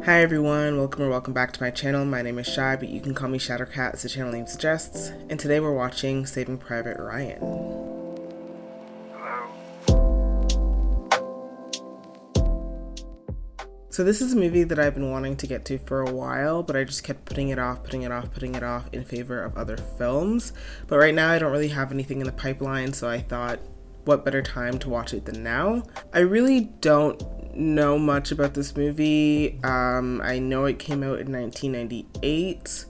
Hi everyone, welcome or welcome back to my channel. My name is Shy, but you can call me Shattercat as the channel name suggests. And today we're watching Saving Private Ryan. So this is a movie that I've been wanting to get to for a while, but I just kept putting it off in favor of other films. But right now I don't really have anything in the pipeline, so I thought, what better time to watch it than now? I really don't know much about this movie. I know it came out in 1998.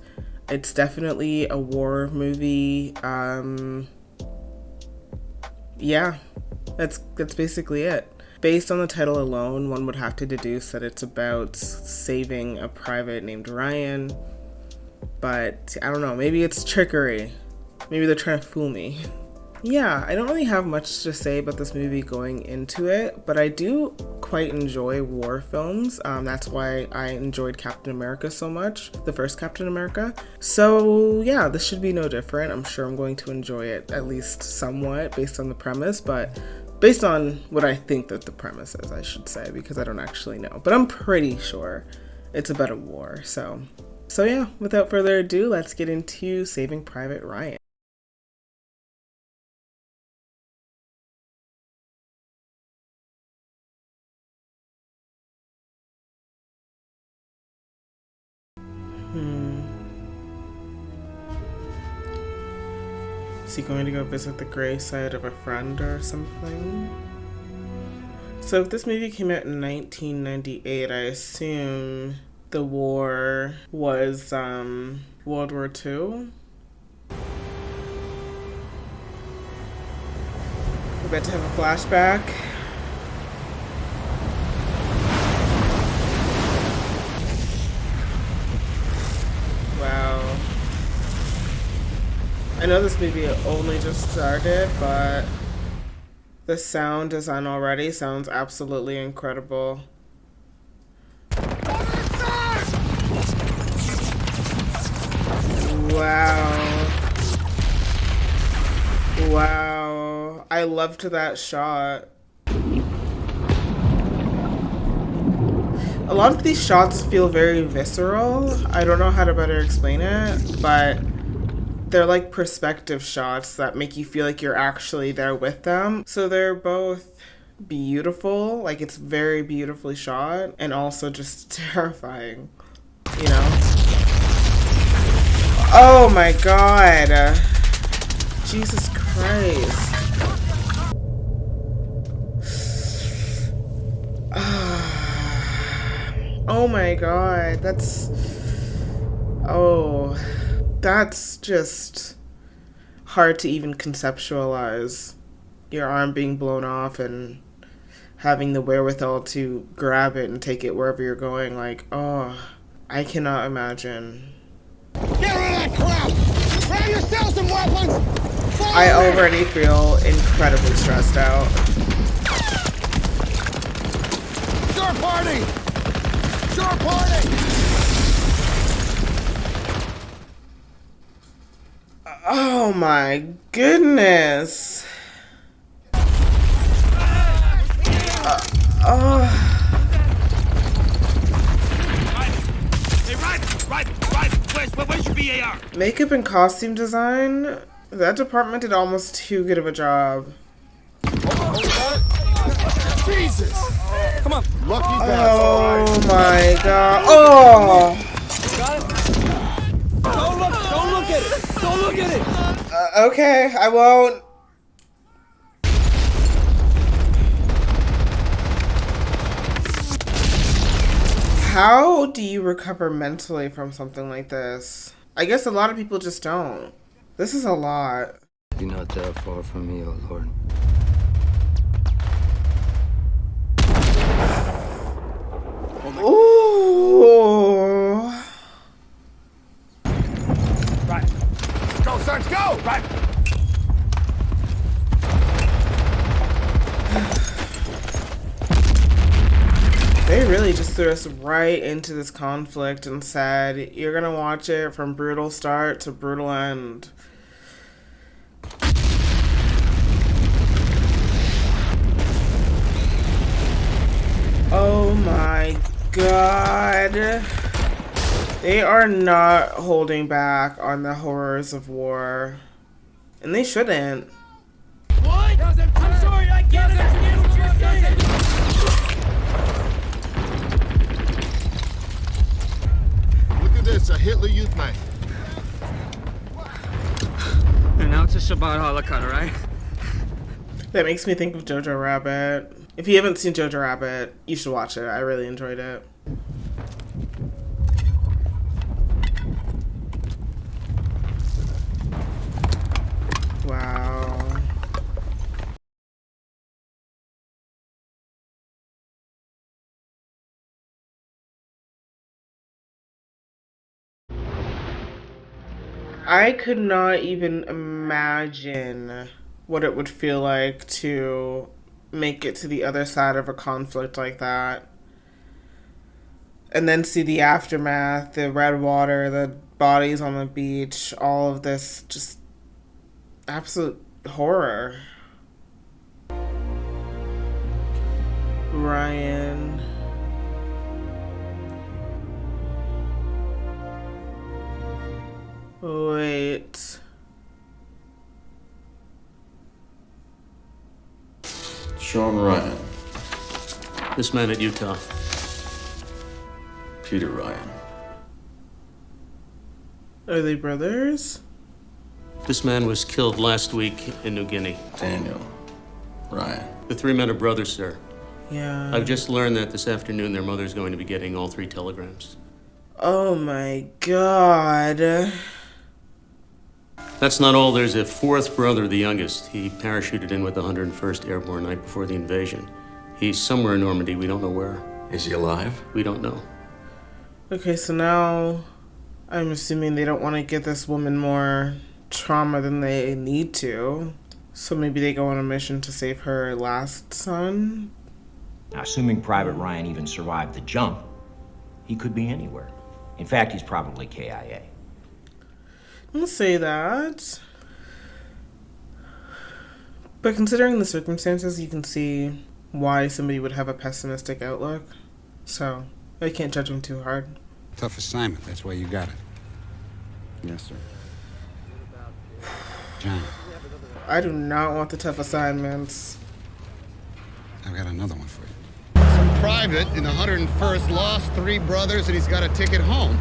It's definitely a war movie. Yeah, that's basically it. Based on the title alone, one would have to deduce that it's about saving a private named Ryan. But I don't know, maybe it's trickery. Maybe they're trying to fool me. Yeah, I don't really have much to say about this movie going into it, but I do quite enjoy war films. That's why I enjoyed Captain America so much, the first Captain America. So yeah, this should be no different. I'm sure I'm going to enjoy it at least somewhat based on the premise, but based on what I think that the premise is, I should say, because I don't actually know. But I'm pretty sure it's about a war. So yeah, without further ado, let's get into Saving Private Ryan. Is he going to go visit the gravesite of a friend or something? So if this movie came out in 1998, I assume the war was World War II. We're about to have a flashback. Wow. I know this movie only just started, but the sound design already sounds absolutely incredible. Wow. Wow. I loved that shot. A lot of these shots feel very visceral. I don't know how to better explain it, but they're like perspective shots that make you feel like you're actually there with them. So they're both beautiful, like it's very beautifully shot, and also just terrifying, you know? Oh my god. Jesus Christ. Oh my god, that's just hard to even conceptualize. Your arm being blown off and having the wherewithal to grab it and take it wherever you're going. Like, oh, I cannot imagine. Get rid of that crap! Grab yourself some weapons! I already feel incredibly stressed out. Your party! Your party! Oh my goodness. Where's your BAR? Makeup and costume design? That department did almost too good of a job. Jesus! Come on. Lucky Oh my god. Oh! Got it? Don't look at it! Don't look at it! Okay, I won't. How do you recover mentally from something like this? I guess a lot of people just don't. This is a lot. You're not that far from me, oh Lord. Ooh. Right. Go, Sarge, go! Right. They really just threw us right into this conflict and said, you're gonna watch it from brutal start to brutal end. Oh my god. They are not holding back on the horrors of war. And they shouldn't. What? I'm sorry, I can't understand what you're saying. Look at this, a Hitler Youth knife. And now it's a Shabbat Holocaust, right? That makes me think of Jojo Rabbit. If you haven't seen Jojo Rabbit, you should watch it. I really enjoyed it. Wow. I could not even imagine what it would feel like to make it to the other side of a conflict like that. And then see the aftermath, the red water, the bodies on the beach, all of this just absolute horror. Ryan. Wait. Sean Ryan. This man at Utah. Peter Ryan. Are they brothers? This man was killed last week in New Guinea. Daniel Ryan. The three men are brothers, sir. Yeah. I've just learned that this afternoon their mother's going to be getting all 3 telegrams. Oh my god. That's not all. There's a 4th brother, the youngest. He parachuted in with the 101st Airborne night before the invasion. He's somewhere in Normandy. We don't know where. Is he alive? We don't know. Okay, so now I'm assuming they don't want to give this woman more trauma than they need to. So maybe they go on a mission to save her last son? Now, assuming Private Ryan even survived the jump, he could be anywhere. In fact, he's probably KIA. I'm gonna say that. But considering the circumstances, you can see why somebody would have a pessimistic outlook. So I can't judge them too hard. Tough assignment, that's why you got it. Yes, sir. John, I do not want the tough assignments. I've got another one for you. Some private in the 101st lost 3 brothers and he's got a ticket home.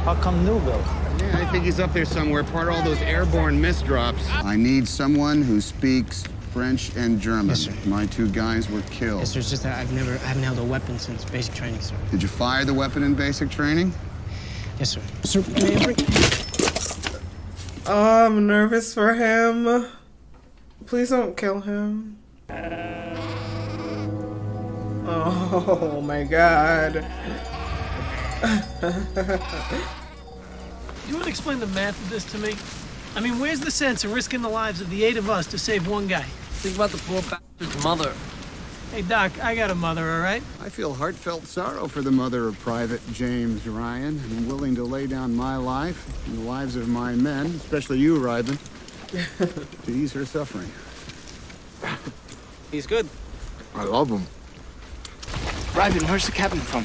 How come Newville? Yeah, I think he's up there somewhere, part of all those airborne misdrops. I need someone who speaks French and German. Yes, sir. My 2 guys were killed. Yes, sir, it's just that I haven't held a weapon since basic training, sir. Did you fire the weapon in basic training? Yes, sir. Sir, may I bring... Oh, I'm nervous for him. Please don't kill him. Oh my god. You want to explain the math of this to me? I mean, where's the sense in risking the lives of the 8 of us to save one guy? Think about the poor bastard's mother. Hey, Doc, I got a mother, all right? I feel heartfelt sorrow for the mother of Private James Ryan. I'm willing to lay down my life and the lives of my men, especially you, Ryben, to ease her suffering. He's good. I love him. Ryben, where's the captain from?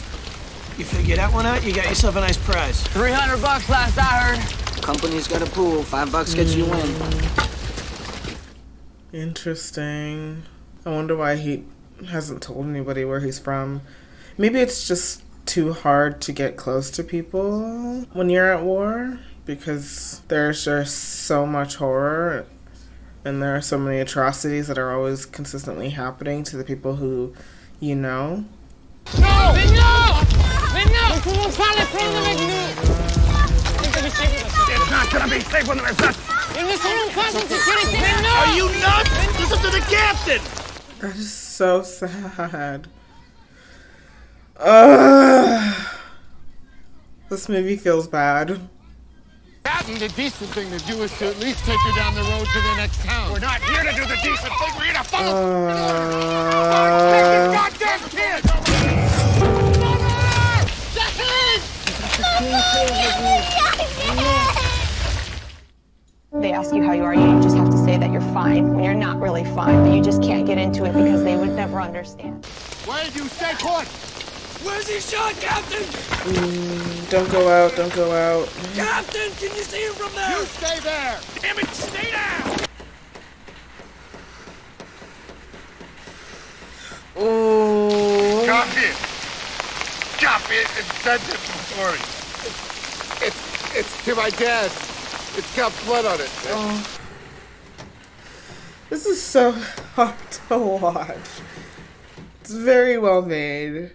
You figure that one out, you got yourself a nice prize. $300 last I heard. Company's got a pool. $5 gets you in. Interesting. I wonder why he hasn't told anybody where he's from. Maybe it's just too hard to get close to people when you're at war because there's just so much horror and there are so many atrocities that are always consistently happening to the people who you know. No! Nessuno sale, prendere giù! It's not gonna be safe when there's that. Nessuno passa in security! No! Are you nuts? Listen to the captain! That is so sad. Ugh. This movie feels bad. Captain, the decent thing to do is to at least take you down the road to the next town. We're not here to do the decent thing. We're here to follow. Goddamn kid! They ask you how you are, you just have to say that you're fine when you're not really fine, but you just can't get into it because they would never understand. Why did you stay put? Where's he shot, Captain? Don't go out, don't go out. Captain, can you see him from there? You stay there! Damn it, stay down! Oh. Copy it and send it for me. It's to my dad. It's got blood on it. Oh. This is so hard to watch. It's very well made,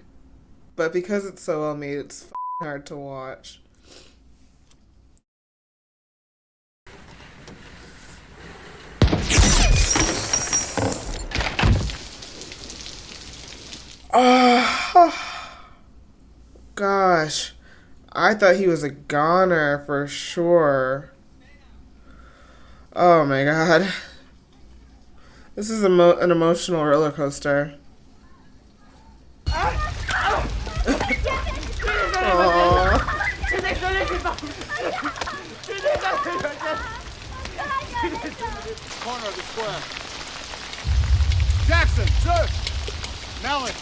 but because it's so well made, it's hard to watch. Gosh, I thought he was a goner for sure. Oh my god. This is an emotional roller coaster. Corner of the square. Jackson, sir! Mellon,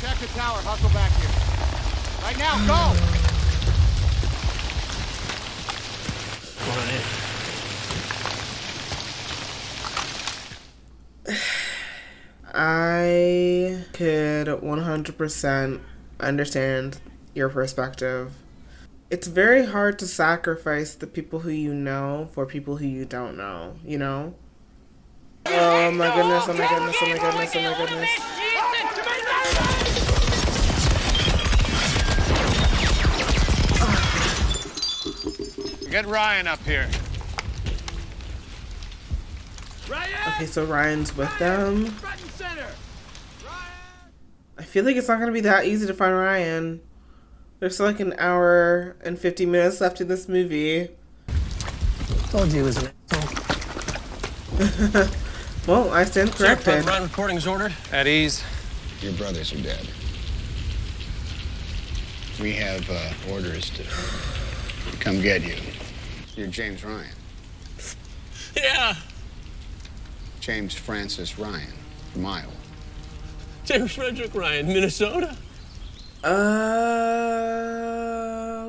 check the tower. Hustle back here. Right now, go! I could 100% understand your perspective. It's very hard to sacrifice the people who you know for people who you don't know, you know? Oh my goodness, oh my goodness, oh my goodness, oh my goodness. Get Ryan up here. Okay, so Ryan's with them. I feel like it's not gonna be that easy to find Ryan. There's still like an hour and 50 minutes left in this movie. Told you it was an asshole. Well, I stand corrected. Ryan reporting is ordered. At ease. Your brothers are dead. We have orders to come get you. You're James Ryan. Yeah. James Francis Ryan from Iowa. James Frederick Ryan, Minnesota.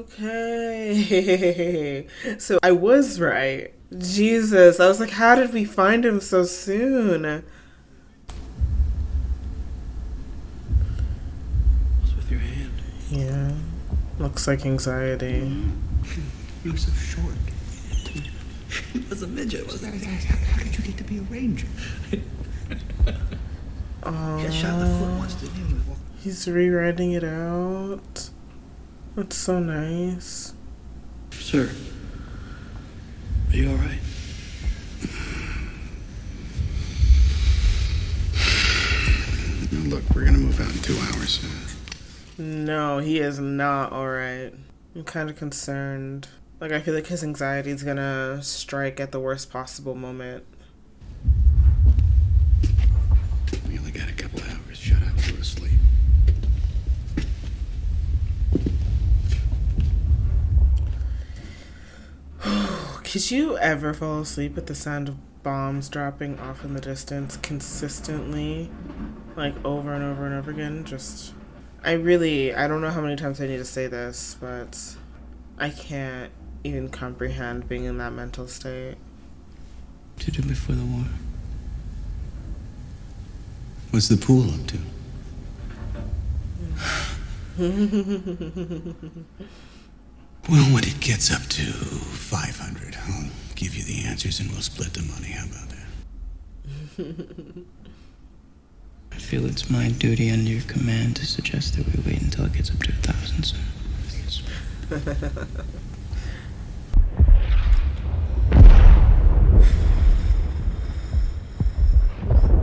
Okay. So I was right. Jesus. I was like, how did we find him so soon? What's with your hand? Yeah. Looks like anxiety. You were so short. I was a midget. How did you get to be a ranger? Got shot in the foot once, didn't you? He's rewriting it out. That's so nice. Sir, are you all right? Look, we're gonna move out in 2 hours. No, he is not alright. I'm kind of concerned. Like, I feel like his anxiety is gonna strike at the worst possible moment. We only got a couple hours. Shut up. Go to sleep. Could you ever fall asleep at the sound of bombs dropping off in the distance consistently? Like, over and over and over again? Just... I don't know how many times I need to say this, but I can't even comprehend being in that mental state. What did you do before the war? What's the pool up to? Well, when it gets up to 500, I'll give you the answers and we'll split the money. How about that? I feel it's my duty under your command to suggest that we wait until it gets up to 1,000, sir.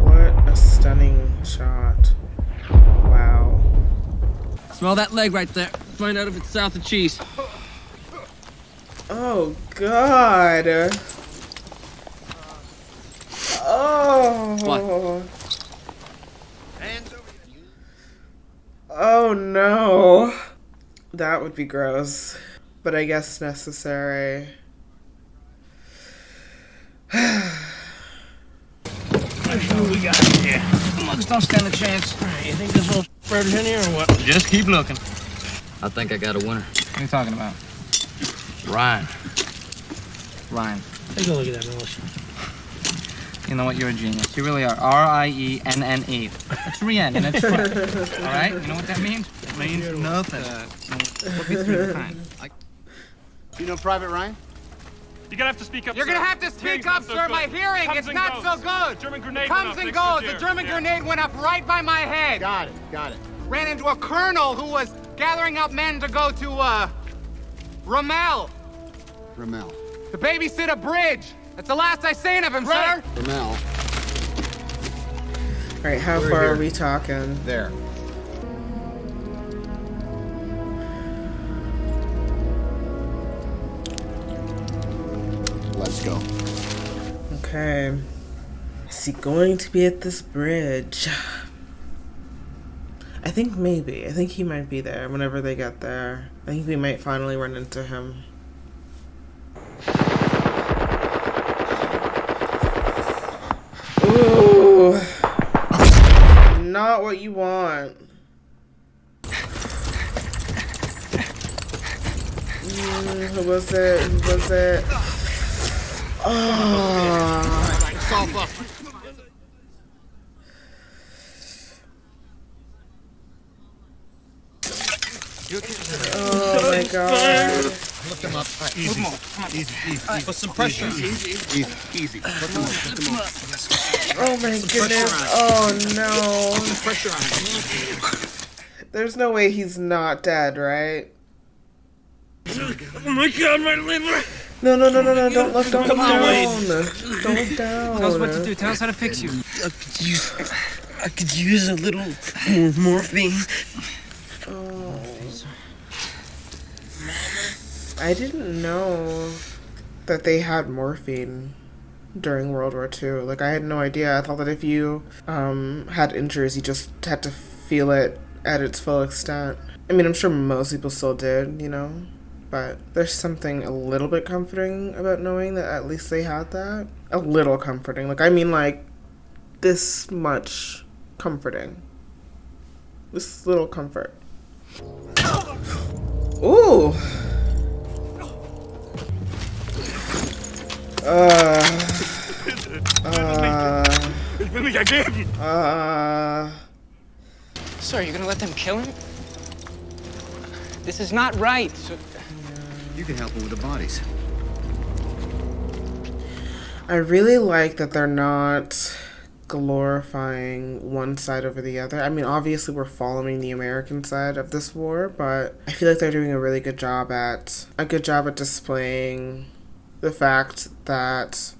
What a stunning shot. Wow. Smell that leg right there. Find out if it's south of cheese. Oh, God. Oh. What? Oh, no. That would be gross. But I guess necessary. What we got here? Mugs don't stand a chance. You think this will... Bird in here or what? Just keep looking. I think I got a winner. What are you talking about? Ryan. Ryan. Take a look at that, Melissa. You know what? You're a genius. You really are. R-I-E-N-N-E. It's Rien, and it's fun. All right? You know what that means? It means nothing. Look me through the time. You know Private Ryan? You're gonna have to speak up. You're gonna have to speak up, sir. My hearing, it's not so good. German grenade comes and goes. The German grenade went up right by my head. Got it. Ran into a colonel who was gathering up men to go to, Ramel. Ramel. To babysit a bridge. That's the last I seen of him, sir. Ramel. All right, how far are we talking? There. Let's go. Okay. Is he going to be at this bridge? I think maybe. I think he might be there whenever they get there. I think we might finally run into him. Ooh. Not what you want. Who was it? Oh. Oh my god. Lift him up. Right, easy. Easy. Put some pressure. Easy. Lift him up. Oh my goodness. Oh no. Pressure on him. There's no way he's not dead, right? Oh my god, my liver! No, don't look down. Don't look down. Tell us what to do. Tell us how to fix you. I could use a little more morphine. Oh. I didn't know that they had morphine during World War II. Like, I had no idea. I thought that if you had injuries, you just had to feel it at its full extent. I mean, I'm sure most people still did, you know? But there's something a little bit comforting about knowing that at least they had that. A little comforting. Like, I mean, like, this much comforting. This little comfort. Ooh! Ich will mich ergeben! Sir, you're gonna let them kill him? This is not right. You can help him with the bodies. I really like that they're not glorifying one side over the other. I mean, obviously we're following the American side of this war, but I feel like they're doing a really good job at displaying the fact that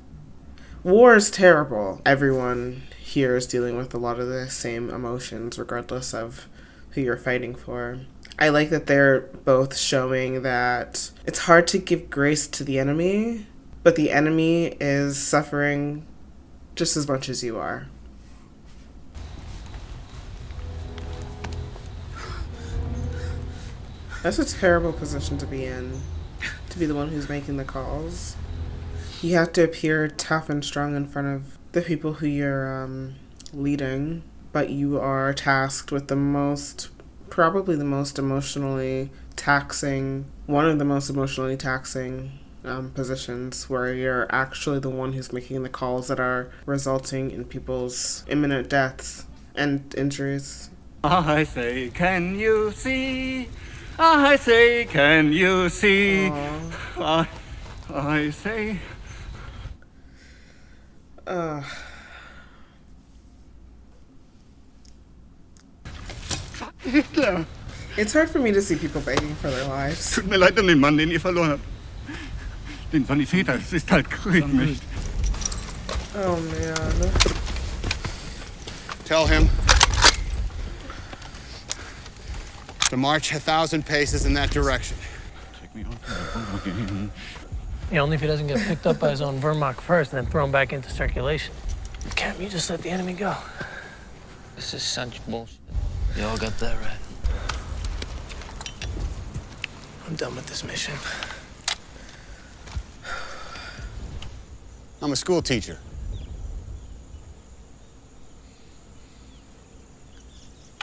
war is terrible. Everyone here is dealing with a lot of the same emotions, regardless of who you're fighting for. I like that they're both showing that it's hard to give grace to the enemy, but the enemy is suffering just as much as you are. That's a terrible position to be in, to be the one who's making the calls. You have to appear tough and strong in front of the people who you're leading, but you are tasked with probably the most emotionally taxing, one of the most emotionally taxing positions, where you're actually the one who's making the calls that are resulting in people's imminent deaths and injuries. I say, can you see? I say, can you see? I say. Hitler! It's hard for me to see people begging for their lives. Tut mir leid um den Mann, den ihr verloren habt. Den Sanitäter, es ist halt Krieg nicht. Oh man. Tell him to march 1,000 paces in that direction. Take me off again. Yeah, only if he doesn't get picked up by his own Wehrmacht first and then thrown back into circulation. Can't you just let the enemy go? This is such bullshit. You all got that right. I'm done with this mission. I'm a school teacher.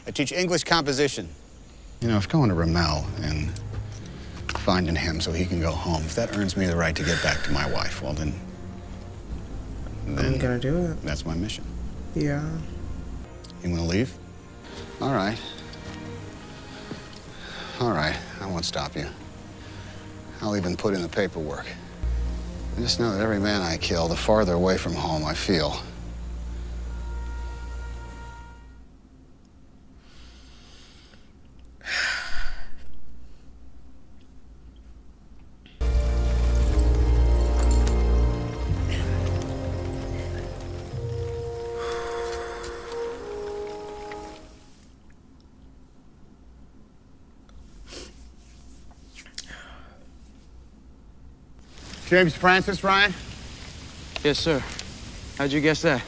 I teach English composition. You know, if going to Ramel and finding him so he can go home, if that earns me the right to get back to my wife, well, then I'm gonna do it. That's my mission. Yeah. You wanna leave? All right. All right, I won't stop you. I'll even put in the paperwork. I just know that every man I kill, the farther away from home I feel. James Francis, Ryan? Yes, sir. How'd you guess that?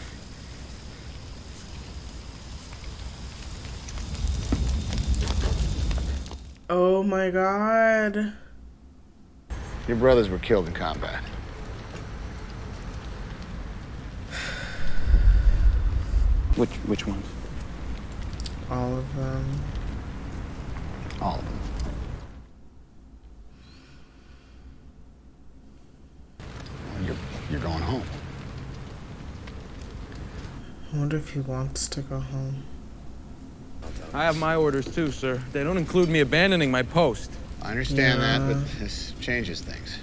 Oh my God. Your brothers were killed in combat. Which ones? All of them. All of them. You're going home. I wonder if he wants to go home. I have my orders too, sir. They don't include me abandoning my post. I understand that, but this changes things.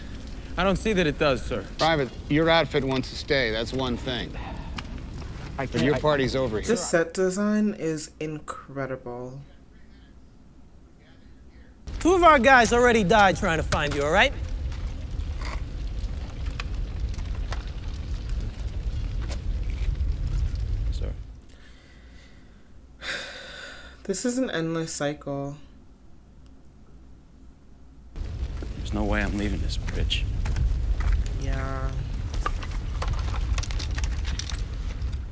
I don't see that it does, sir. Private, your outfit wants to stay. That's one thing. But your party's over here. This set design is incredible. 2 of our guys already died trying to find you, all right? Sir. This is an endless cycle. There's no way I'm leaving this bitch. Yeah.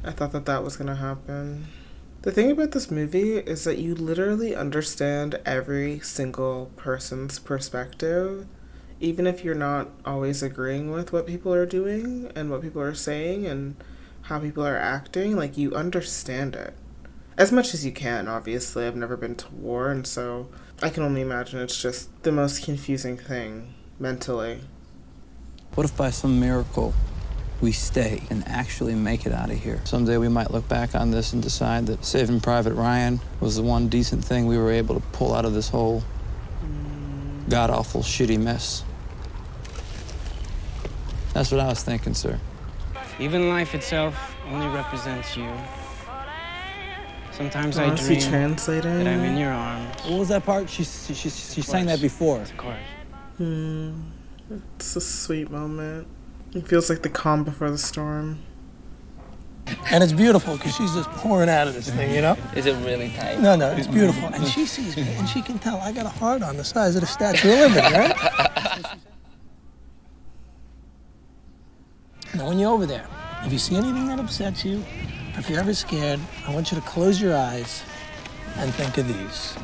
I thought that was gonna happen. The thing about this movie is that you literally understand every single person's perspective, even if you're not always agreeing with what people are doing and what people are saying and how people are acting. Like, you understand it. As much as you can, obviously. I've never been to war, and so I can only imagine it's just the most confusing thing mentally. What if by some miracle we stay and actually make it out of here? Someday we might look back on this and decide that saving Private Ryan was the one decent thing we were able to pull out of this whole god-awful, shitty mess. That's what I was thinking, sir. Even life itself only represents you. Sometimes I Is he dream translating? that I'm in your arms. What was that part? She sang that before. Of course. It's a sweet moment. It feels like the calm before the storm. And it's beautiful because she's just pouring out of this thing, you know? Is it really tight? No, it's beautiful. And she sees me, and she can tell I got a heart on the size of the Statue of Liberty, right? Now, when you're over there, if you see anything that upsets you, or if you're ever scared, I want you to close your eyes and think of these.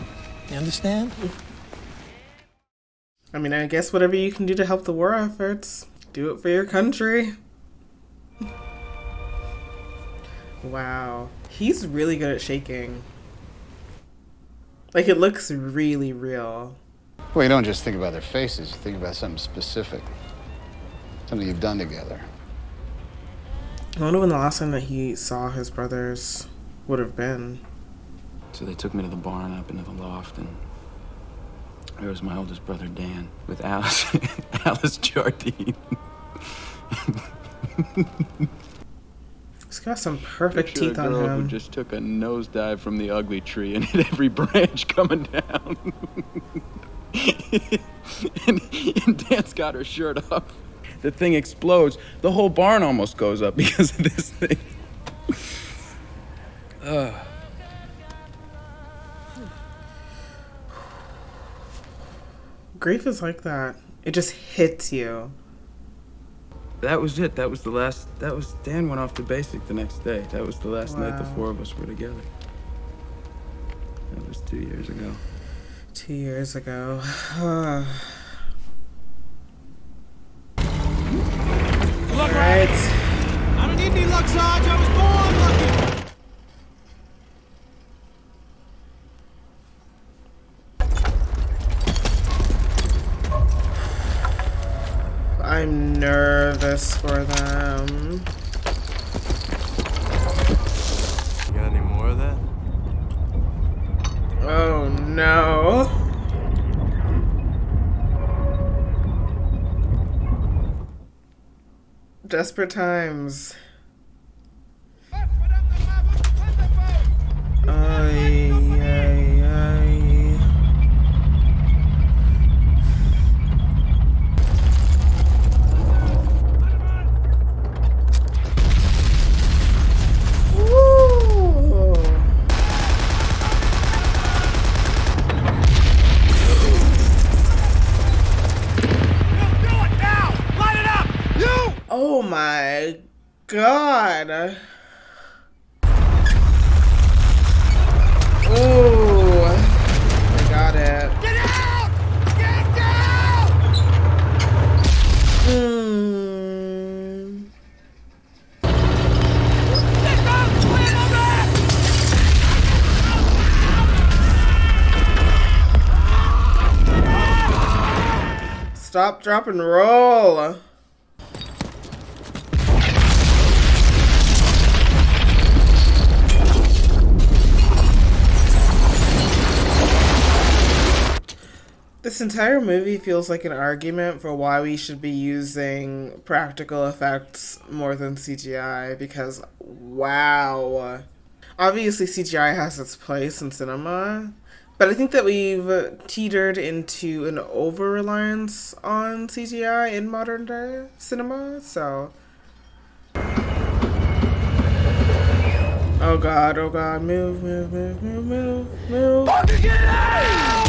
You understand? I mean, I guess whatever you can do to help the war efforts, do it for your country. Wow. He's really good at shaking. Like, it looks really real. Well, you don't just think about their faces. You think about something specific. Something you've done together. I wonder when the last time that he saw his brothers would have been. So they took me to the barn up into the loft, and there was my oldest brother, Dan, with Alice Jardine. He's got some perfect teeth on girl him. who just took a nosedive from the ugly tree and hit every branch coming down. and Dan's got her shirt up. The thing explodes. The whole barn almost goes up because of this thing. Grief is like that. It just hits you. That was it. That was the last. Dan went off to basic the next day. That was the last night the four of us were together. That was 2 years ago. 2 years ago. Look, right. I don't need any luck, Sarge. I was born lucky. I'm nervous for them. You got any more of that? Oh no. Desperate times. Ay, ay, ay. Ooh. Oh my god. Ooh. I got it. Get out! Get down! Stop, drop, and roll. This entire movie feels like an argument for why we should be using practical effects more than CGI, because wow. Obviously CGI has its place in cinema, but I think that we've teetered into an over-reliance on CGI in modern day cinema, so. Oh god, move, move, move, move, move, move. Fucking get out!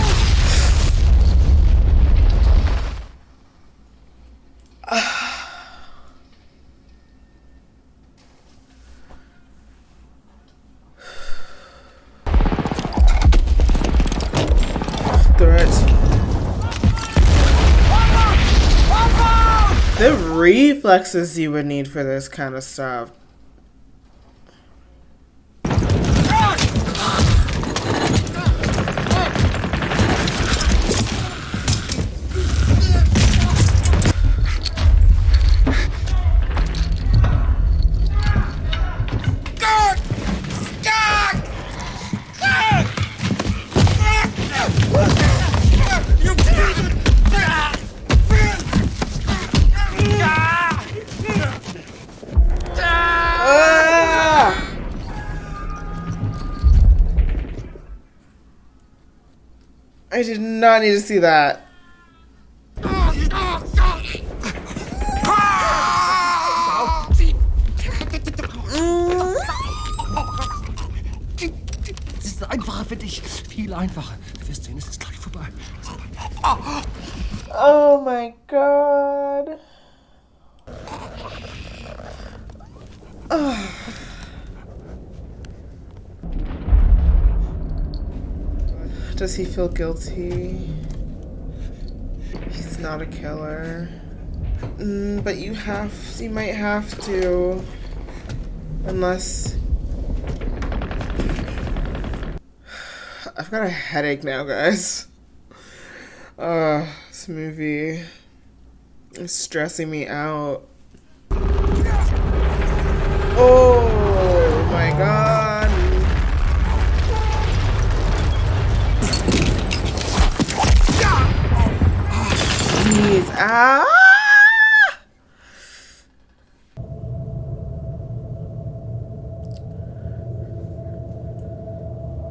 The reflexes you would need for this kind of stuff. I did not need to see that. Es ist einfacher für dich. Viel einfacher. Du wirst sehen, es ist gleich vorbei. Oh my god. Oh. Does he feel guilty? He's not a killer. But you might have to. Unless... I've got a headache now, guys. This movie is stressing me out. Oh my god. Jeez. Ah!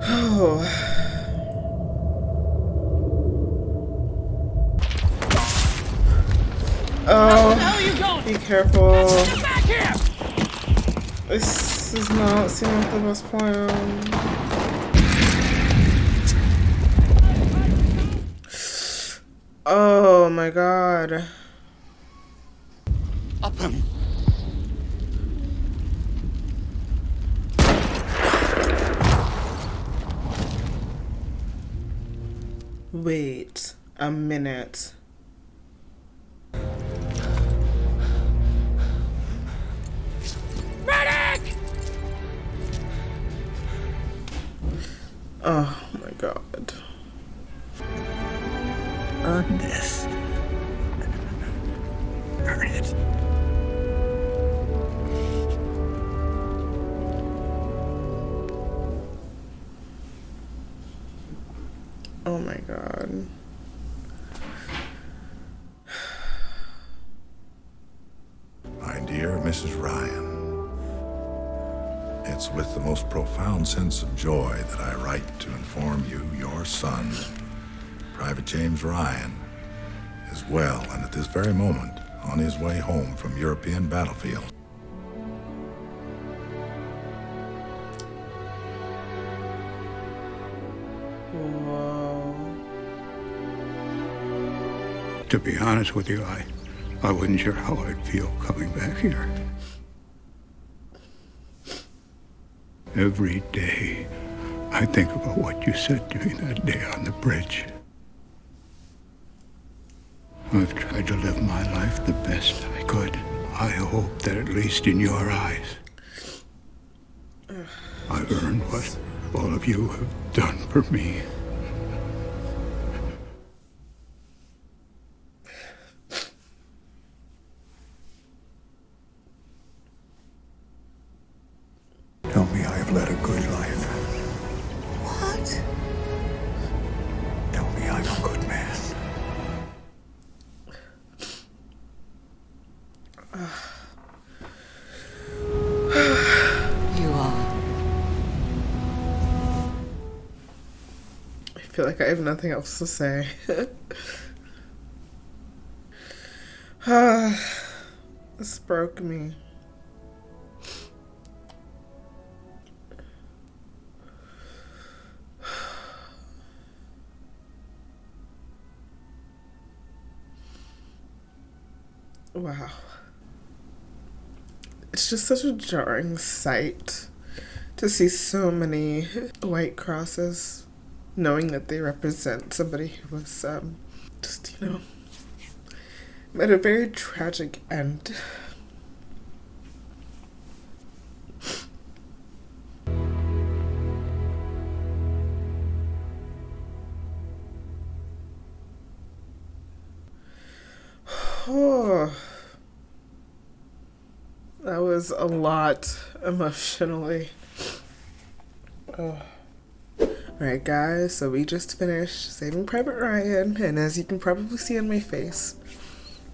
Oh. Oh, be careful. This does not seem like the best plan. Oh my god. Up him. Wait a minute. Medic! Oh my god. Earn this. Oh my god. My dear Mrs. Ryan, it's with the most profound sense of joy that I write to inform you your son, Private James Ryan, is well and at this very moment on his way home from European battlefield. Whoa. To be honest with you, I wasn't sure how I'd feel coming back here. Every day, I think about what you said to me that day on the bridge. I've tried to live my life the best I could. I hope that at least in your eyes, I've earned what all of you have done for me. Tell me I have led a good life. What? Tell me I'm a good man. You are. I feel like I have nothing else to say. This broke me. Wow. It's just such a jarring sight to see so many white crosses, knowing that they represent somebody who was just, you know, met a very tragic end. Oh, that was a lot emotionally. Oh. Alright guys, so we just finished Saving Private Ryan, and as you can probably see on my face,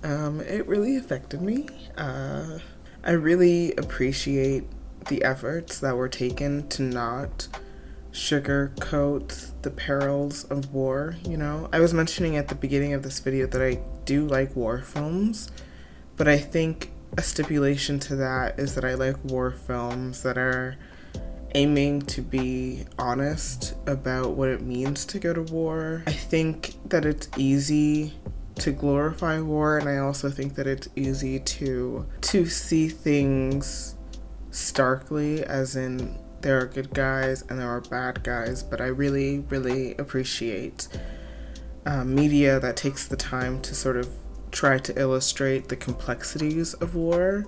it really affected me. I really appreciate the efforts that were taken to not sugarcoat the perils of war, you know? I was mentioning at the beginning of this video that I do like war films, but I think a stipulation to that is that I like war films that are aiming to be honest about what it means to go to war. I think that it's easy to glorify war, and I also think that it's easy to see things starkly, as in there are good guys and there are bad guys, but I really, really appreciate media that takes the time to sort of try to illustrate the complexities of war,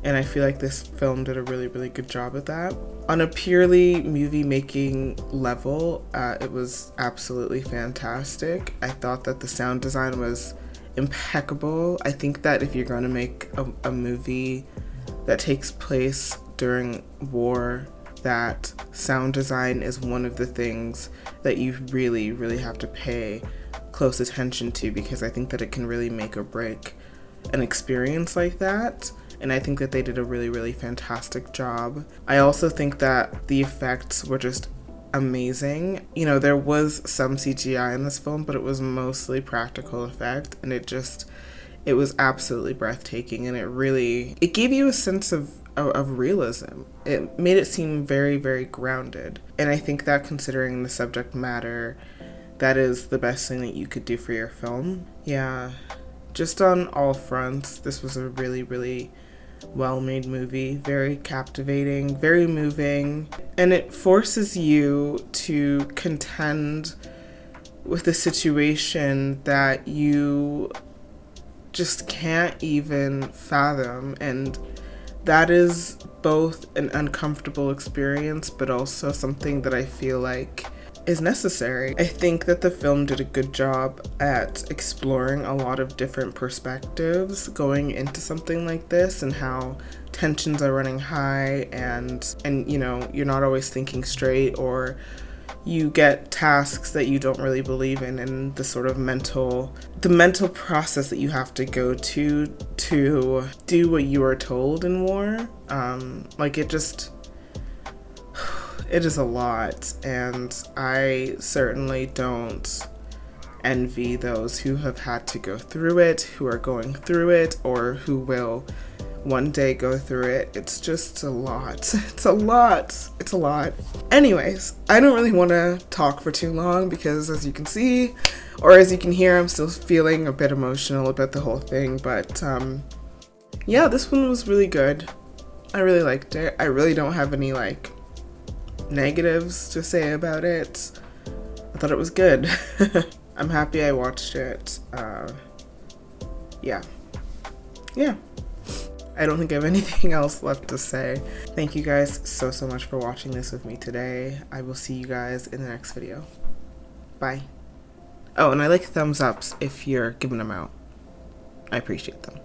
and I feel like this film did a really, really good job at that. On a purely movie making level, it was absolutely fantastic. I thought that the sound design was impeccable. I think that if you're going to make a movie that takes place during war, that sound design is one of the things that you really, really have to pay close attention to, because I think that it can really make or break an experience like that. And I think that they did a really, really fantastic job. I also think that the effects were just amazing. You know, there was some CGI in this film, but it was mostly practical effect, and it was absolutely breathtaking, and it gave you a sense of realism. It made it seem very, very grounded. And I think that, considering the subject matter, that is the best thing that you could do for your film. Yeah, just on all fronts, this was a really, really well-made movie, very captivating, very moving, and it forces you to contend with a situation that you just can't even fathom, and that is both an uncomfortable experience, but also something that I feel like is necessary. I think that the film did a good job at exploring a lot of different perspectives going into something like this, and how tensions are running high, and you know, you're not always thinking straight, or you get tasks that you don't really believe in, and the sort of mental process that you have to go to do what you are told in war. Like it is a lot, and I certainly don't envy those who have had to go through it, who are going through it, or who will one day go through it. It's just a lot. It's a lot. Anyways, I don't really want to talk for too long because as you can see, or as you can hear, I'm still feeling a bit emotional about the whole thing. But yeah, this one was really good. I really liked it. I really don't have any like negatives to say about it. I thought it was good. I'm happy I watched it. Yeah. I don't think I have anything else left to say. Thank you guys so much for watching this with me today. I will see you guys in the next video. Bye. Oh, and I like thumbs ups if you're giving them out. I appreciate them.